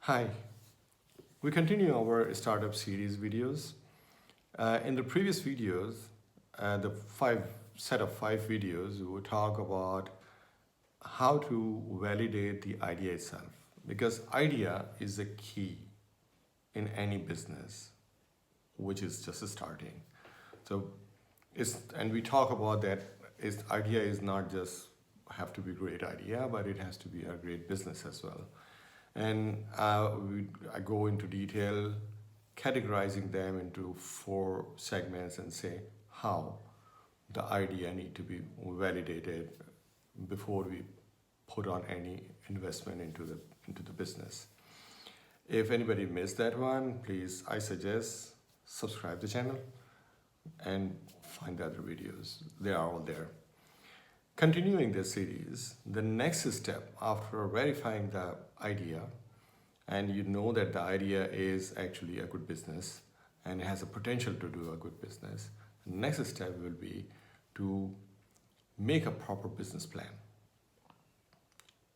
Hi, we continue our startup series videos. In the previous videos, the set of five videos, we will talk about how to validate the idea itself because idea is a key in any business which is just starting. So and we talk about that idea is not just have to be a great idea, but it has to be a great business as well. And I go into detail, categorizing them into four segments and say how the idea need to be validated before we put on any investment into the business. If anybody missed that one, please, I suggest subscribe the channel and find the other videos. They are all there. Continuing this series, the next step after verifying the idea, and you know that the idea is actually a good business and has a potential to do a good business, the next step will be to make a proper business plan.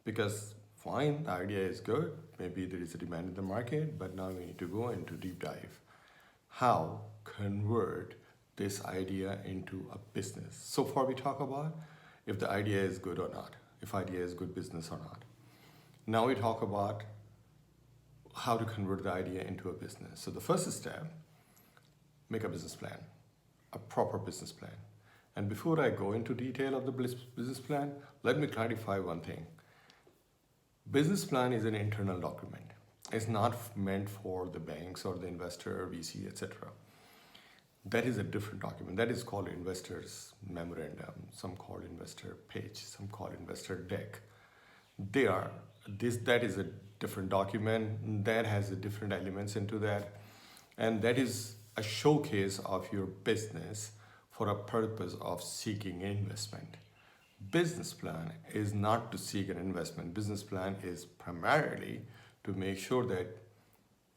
Because fine, the idea is good, maybe there is a demand in the market, but now we need to go into deep dive. How convert this idea into a business? So far we talk about if the idea is good or not, if idea is good business or not. Now we talk about how to convert the idea into a business. So the first step, make a business plan, a proper business plan. And before I go into detail of the business plan, let me clarify one thing. Business plan is an internal document. It's not meant for the banks or the investor, VC, etc. That is a different document. That is called investor's memorandum. Some call investor page. Some call investor deck. That is a different document that has a different elements into that, and that is a showcase of your business for a purpose of seeking investment. Business plan is not to seek an investment. Business plan is primarily to make sure that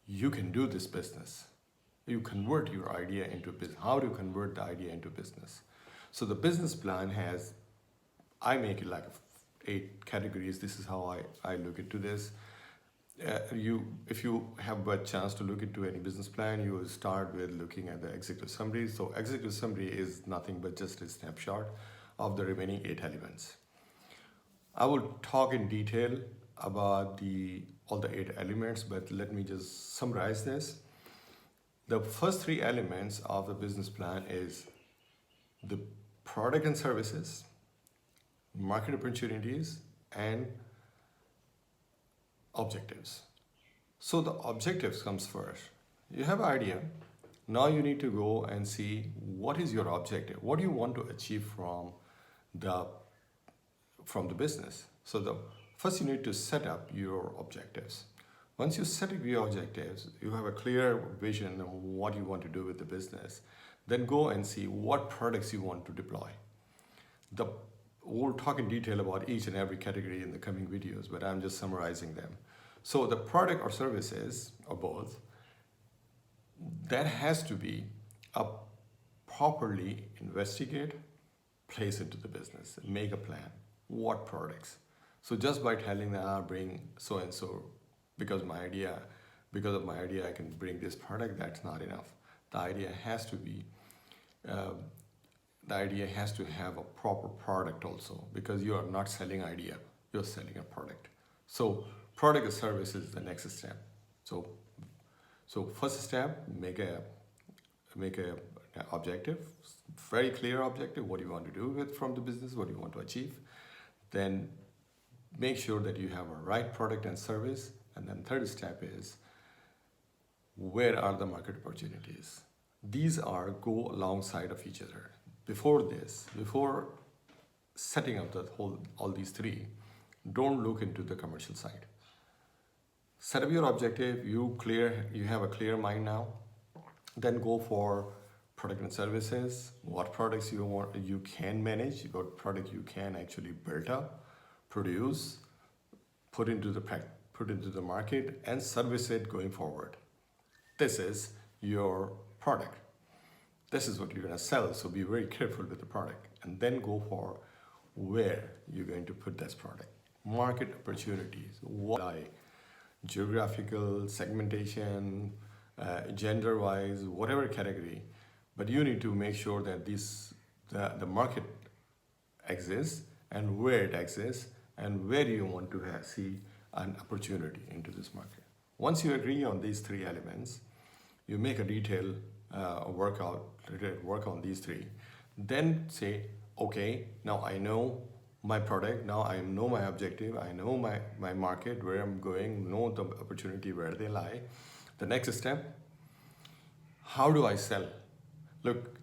you can do this business. You convert your idea into business. How to convert the idea into business? So the business plan has, I make it like 8 categories. This is how I look into this. If you have a chance to look into any business plan, you will start with looking at the executive summary. So executive summary is nothing but just a snapshot of the remaining 8 elements. I will talk in detail about all the 8 elements, but let me just summarize this. The first 3 elements of the business plan is the product and services, market opportunities, and objectives. So the objectives comes first. You have an idea. Now you need to go and see what is your objective. What do you want to achieve from the business? So first you need to set up your objectives. Once you set up your objectives, you have a clear vision of what you want to do with the business. Then go and see what products you want to deploy. We'll talk in detail about each and every category in the coming videos, but I'm just summarizing them. So the product or services, or both, that has to be a properly investigate, place into the business, make a plan. What products? So just by telling them, I'll bring so and so because of my idea, I can bring this product, that's not enough. The idea has to have a proper product also, because you are not selling idea, you're selling a product. So product or service is the next step. So first step, make a objective, very clear objective. What do you want to do from the business? What do you want to achieve? Then make sure that you have a right product and service. And then third step is, where are the market opportunities? These go alongside of each other. Before setting up all these 3, don't look into the commercial side. Set up your objective, you have a clear mind now. Then go for product and services. What products you can manage, what product you can actually build up, produce, put into the market, and service it going forward. This is your product. This is what you're going to sell, so be very careful with the product. And then go for where you're going to put this product. Market opportunities. Why? geographical, segmentation, gender-wise, whatever category. But you need to make sure that the market exists and where it exists and where you want to see an opportunity into this market. Once you agree on these three elements, you make a detailed work on these three. Then say, okay, now I know my product, now I know my objective, I know my market, where I'm going, know the opportunity where they lie. The next step, how do I sell? Look,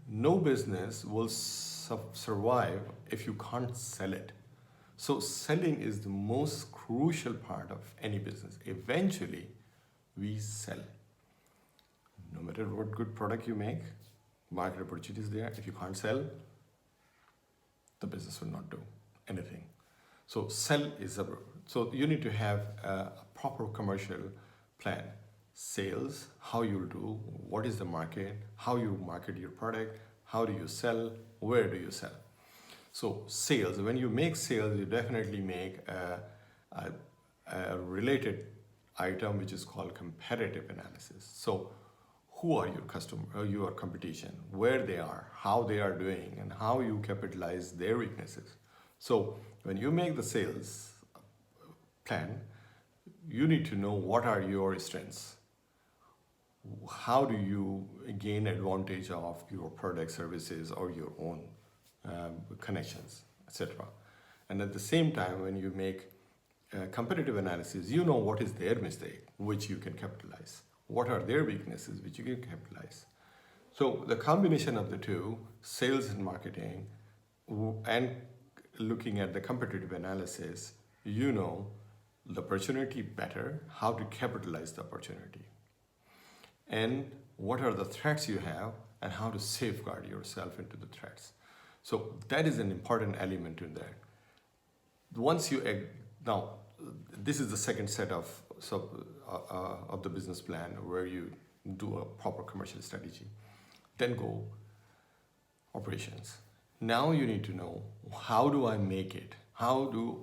no business will survive if you can't sell it. So selling is the most crucial part of any business. Eventually, we sell. No matter what good product you make, market opportunity is there. If you can't sell, the business will not do anything. So so you need to have a proper commercial plan. Sales, how you'll do, what is the market, how you market your product, how do you sell, where do you sell. So sales, when you make sales, you definitely make a related item which is called competitive analysis. So who are your customer, or your competition, where they are, how they are doing, and how you capitalize their weaknesses. So when you make the sales plan, you need to know what are your strengths. How do you gain advantage of your product, services, or your own connections, etc. And at the same time, when you make competitive analysis, you know what is their mistake, which you can capitalize. What are their weaknesses, which you can capitalize. So the combination of the two, sales and marketing, and looking at the competitive analysis, you know the opportunity better, how to capitalize the opportunity, and what are the threats you have, and how to safeguard yourself into the threats. So that is an important element in there. Now, this is the second set of the business plan where you do a proper commercial strategy. Then go operations. Now you need to know, how do I make it? How do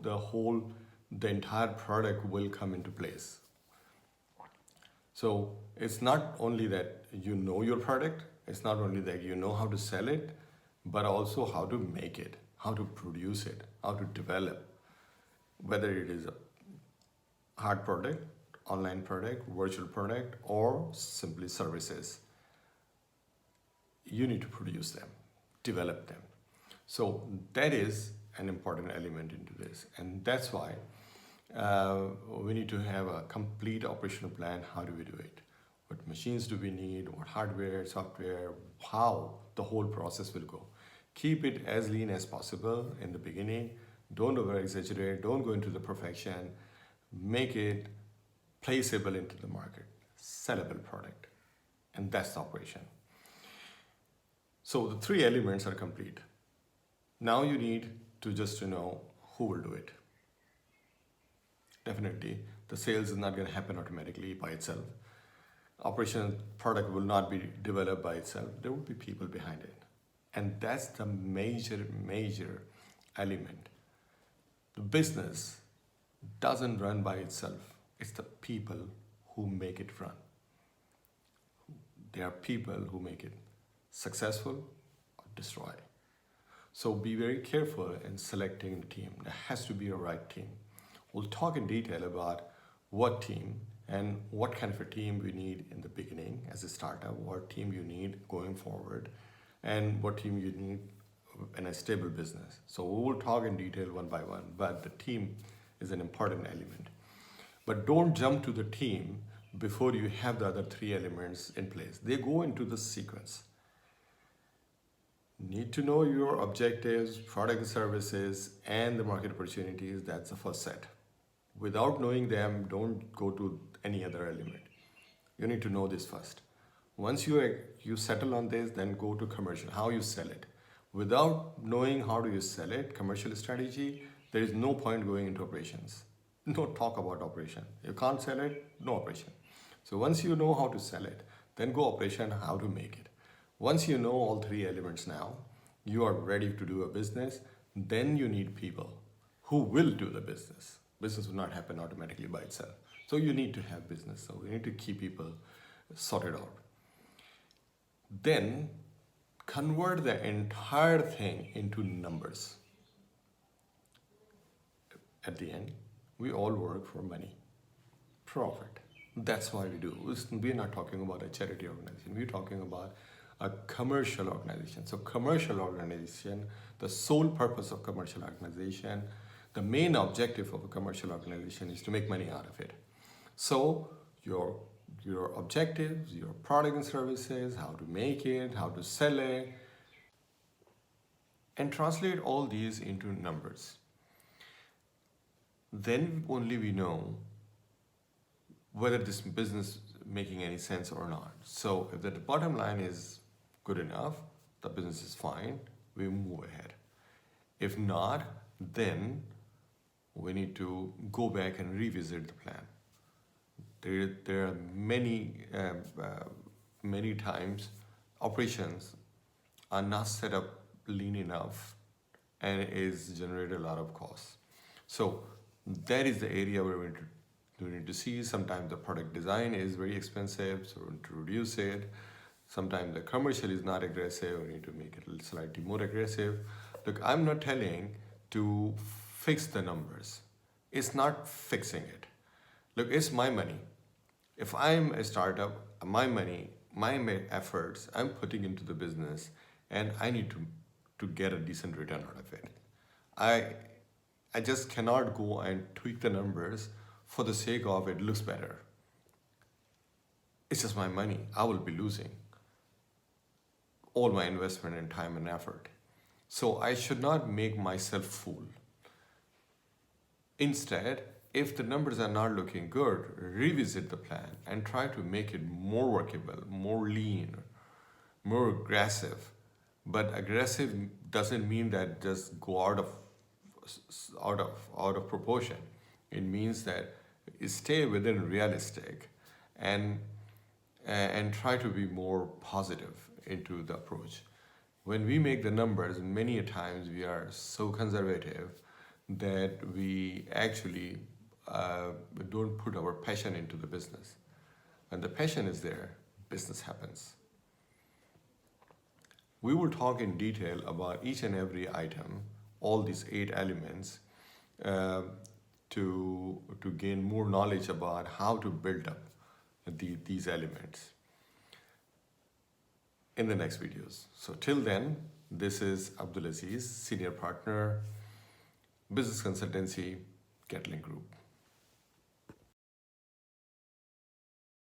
the entire product will come into place? So it's not only that you know your product, it's not only that you know how to sell it, but also how to make it, how to produce it, how to develop, whether it is a hard product, online product, virtual product, or simply services. You need to produce them, develop them. So that is an important element into this. And that's why we need to have a complete operational plan. How do we do it? What machines do we need? What hardware, software, how the whole process will go. Keep it as lean as possible in the beginning. Don't over exaggerate. Don't go into the perfection. Make it placeable into the market, sellable product. And that's the operation. So the three elements are complete. Now you need to just know who will do it. Definitely, the sales is not going to happen automatically by itself. Operation product will not be developed by itself. There will be people behind it. And that's the major element. The business doesn't run by itself. It's the people who make it run. There are people who make it successful or destroy. So be very careful in selecting the team. There has to be a right team. We'll talk in detail about what team and what kind of a team we need in the beginning as a startup, what team you need going forward, and what team you need in a stable business. So we will talk in detail one by one, but the team is an important element. But don't jump to the team before you have the other three elements in place. They go into the sequence. Need to know your objectives, product and services, and the market opportunities. That's the first set. Without knowing them, don't go to any other element. You need to know this first. Once you settle on this, then go to commercial, how you sell it. Without knowing how do you sell it, commercial strategy, there is no point going into operations. No talk about operation. You can't sell it, no operation. So once you know how to sell it, then go operation, how to make it. Once you know all three elements now, you are ready to do a business, then you need people who will do the business Business will not happen automatically by itself. So you need to have business. So you need to keep people sorted out. Then convert the entire thing into numbers. At the end, we all work for money, profit. That's why we do. We're not talking about a charity organization. We're talking about a commercial organization. So commercial organization, the sole purpose of commercial organization, the main objective of a commercial organization is to make money out of it. So your objectives, your product and services, how to make it, how to sell it, and translate all these into numbers. Then only we know whether this business is making any sense or not. So if the bottom line is good enough, the business is fine, we move ahead. If not, then we need to go back and revisit the plan. There are many times operations are not set up lean enough and is generate a lot of costs. So that is the area where we need to see. Sometimes the product design is very expensive, so we need to reduce it. Sometimes the commercial is not aggressive, we need to make it slightly more aggressive. Look, I'm not telling to fix the numbers. It's not fixing it. Look, it's my money. If I'm a startup, my money, my efforts, I'm putting into the business, and I need to get a decent return out of it. I just cannot go and tweak the numbers for the sake of it looks better. It's just my money. I will be losing all my investment in time and effort. So I should not make myself fool. Instead, if the numbers are not looking good, revisit the plan and try to make it more workable, more lean, more aggressive. But aggressive doesn't mean that just go out of proportion. It means that stay within realistic and try to be more positive into the approach. When we make the numbers, many a times we are so conservative that we actually don't put our passion into the business. When the passion is there, business happens. We will talk in detail about each and every item, all these 8 elements, to gain more knowledge about how to build up these elements in the next videos. So till then, this is Abdul Aziz, Senior Partner, Business Consultancy, Gatling Group.